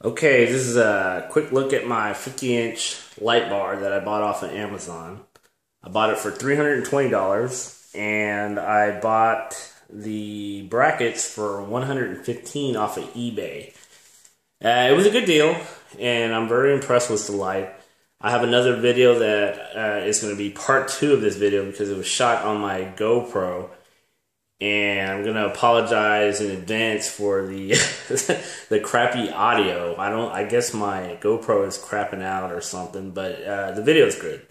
Okay, this is a quick look at my 50-inch light bar that I bought off of Amazon. I bought it for $320, and I bought the brackets for $115 off of eBay. It was a good deal, and I'm very impressed with the light. I have another video that is going to be part 2 of this video because it was shot on my GoPro. And I'm gonna apologize in advance for the the crappy audio. I guess my GoPro is crapping out or something, but the video is good.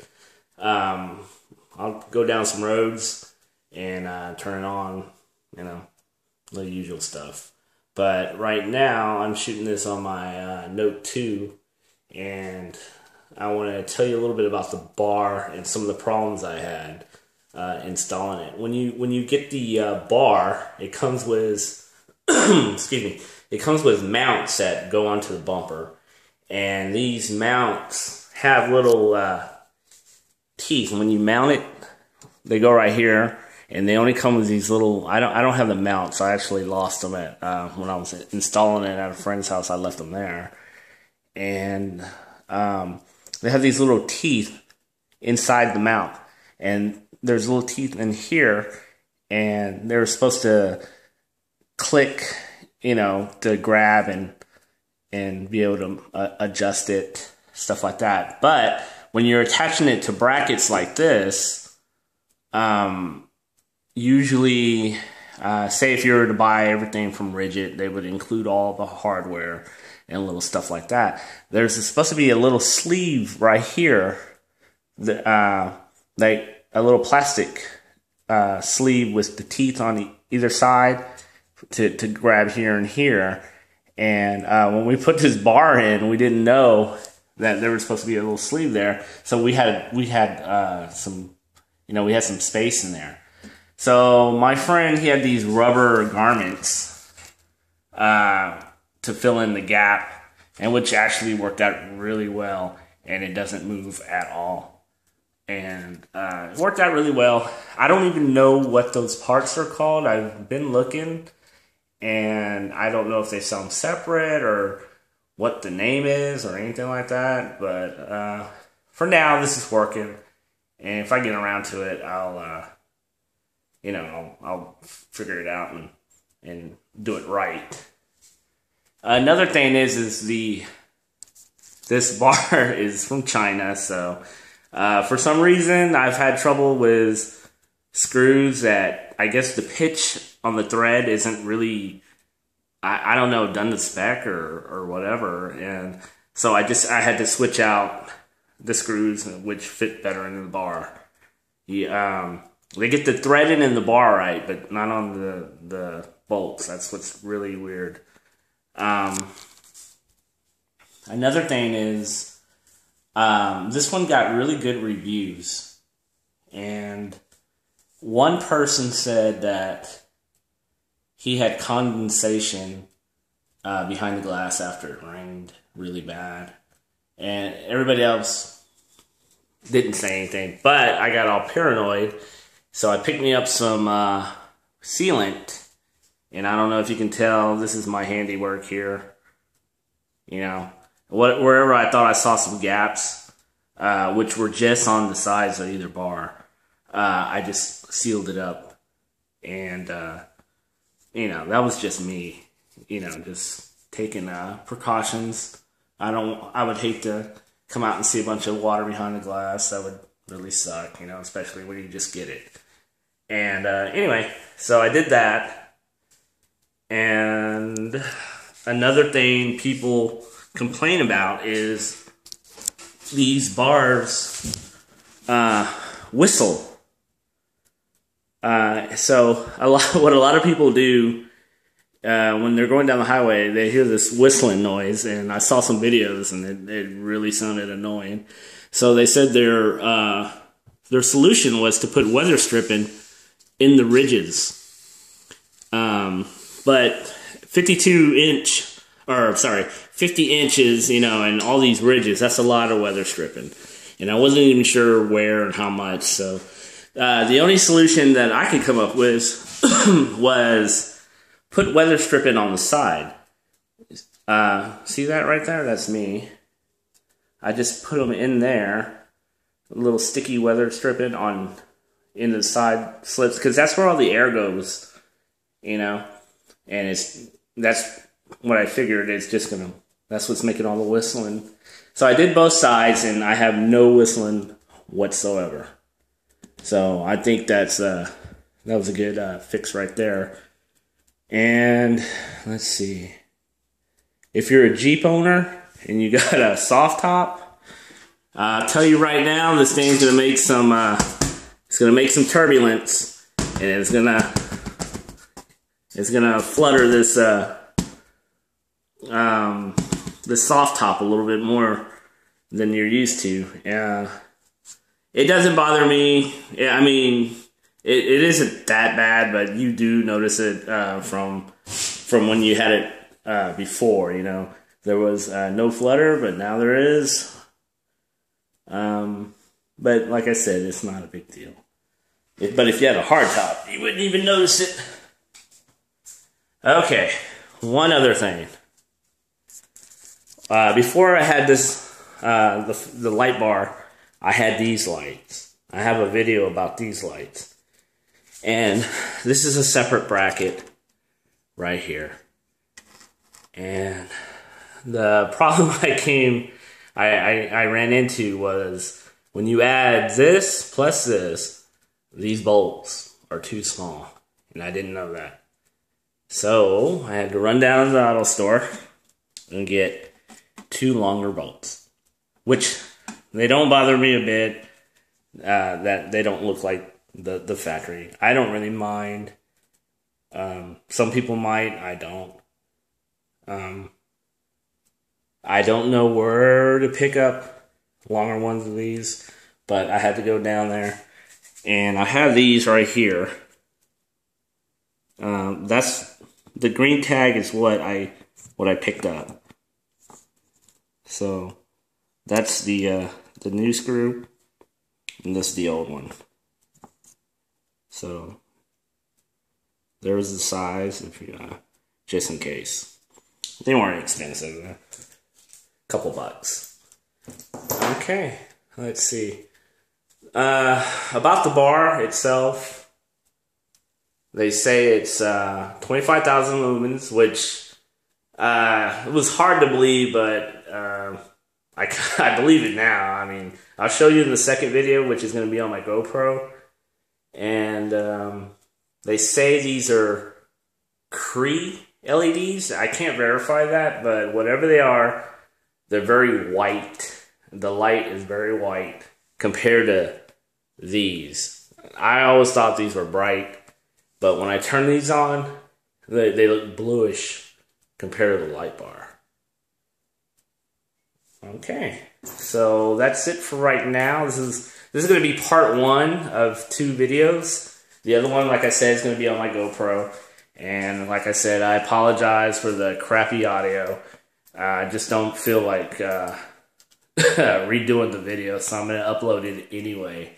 I'll go down some roads and turn it on, the usual stuff. But right now, I'm shooting this on my Note 2, and I want to tell you a little bit about the bar and some of the problems I had installing it. When you get the bar, it comes with excuse me, it comes with mounts that go onto the bumper, and these mounts have little teeth. And when you mount it, they go right here, and they only come with these little. I don't have the mounts. I actually lost them at when I was installing it at a friend's house. I left them there, and they have these little teeth inside the mount, and there's little teeth in here, and they're supposed to click, to grab and be able to adjust it, stuff like that. But when you're attaching it to brackets like this, usually, say if you were to buy everything from Ridgid, they would include all the hardware and little stuff like that. There's supposed to be a little sleeve right here that, like a little plastic sleeve with the teeth on either side to grab here and here. And when we put this bar in, we didn't know that there was supposed to be a little sleeve there. So we had some, we had some space in there. So my friend, he had these rubber garments to fill in the gap, and which actually worked out really well, and it doesn't move at all. And it worked out really well. I don't even know what those parts are called. I've been looking, and I don't know if they sell them separate or what the name is or anything like that. But for now, this is working. And if I get around to it, I'll figure it out and do it right. Another thing is this bar is from China, so. For some reason, I've had trouble with screws that I guess the pitch on the thread isn't really, I don't know, done to spec or whatever. And so I had to switch out the screws which fit better into the bar. They get the threading in the bar right, but not on the bolts. That's what's really weird. Another thing is, this one got really good reviews, and one person said that he had condensation behind the glass after it rained really bad, and everybody else didn't say anything, but I got all paranoid, so I picked me up some sealant, and I don't know if you can tell, this is my handiwork here, wherever I thought I saw some gaps, which were just on the sides of either bar, I just sealed it up. And, that was just me, just taking precautions. I would hate to come out and see a bunch of water behind the glass. That would really suck, especially when you just get it. And anyway, so I did that. And another thing people complain about is these bars whistle. So what a lot of people do when they're going down the highway, they hear this whistling noise, and I saw some videos, and it really sounded annoying. So they said their solution was to put weather stripping in the ridges, but 50 inches, and all these ridges, that's a lot of weather stripping. And I wasn't even sure where and how much. So the only solution that I could come up with was put weather stripping on the side. See that right there? That's me. I just put them in there, a little sticky weather stripping in the side slips, because that's where all the air goes, you know. And that's what I figured. That's what's making all the whistling. So I did both sides, and I have no whistling whatsoever. So I think that was a good fix right there. And let's see. If you're a Jeep owner and you got a soft top, I'll tell you right now, this thing's gonna make some. It's gonna make some turbulence, and it's gonna flutter this this soft top a little bit more than you're used to. It doesn't bother me. I mean, it isn't that bad, but you do notice it from when you had it before. You know, there was no flutter, but now there is. But like I said, it's not a big deal. But if you had a hard top, you wouldn't even notice it. Okay, one other thing. Before I had this, the light bar, I had these lights. I have a video about these lights. And this is a separate bracket right here. And the problem I ran into was when you add this plus this, these bolts are too small. And I didn't know that. So I had to run down to the auto store and get 2 longer bolts, which they don't bother me a bit. That they don't look like the factory. I don't really mind. Some people might. I don't. I don't know where to pick up longer ones of these, but I had to go down there, and I have these right here. That's the green tag is what I picked up. So that's the new screw, and this is the old one. So there's the size, if you just in case. They weren't expensive, a couple bucks. Okay, let's see. About the bar itself, they say it's 25,000 lumens, which it was hard to believe, but I believe it now. I mean, I'll show you in the second video, which is going to be on my GoPro. And they say these are Cree LEDs. I can't verify that, but whatever they are, they're very white. The light is very white compared to these. I always thought these were bright, but when I turn these on, they look bluish compared to the light bar. Okay, so that's it for right now. This is going to be part 1 of 2 videos. The other one, like I said, is going to be on my GoPro. And like I said, I apologize for the crappy audio. I just don't feel like redoing the video, so I'm going to upload it anyway.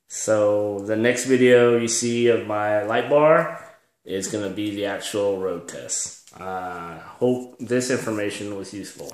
So the next video you see of my light bar is going to be the actual road test. Hope this information was useful.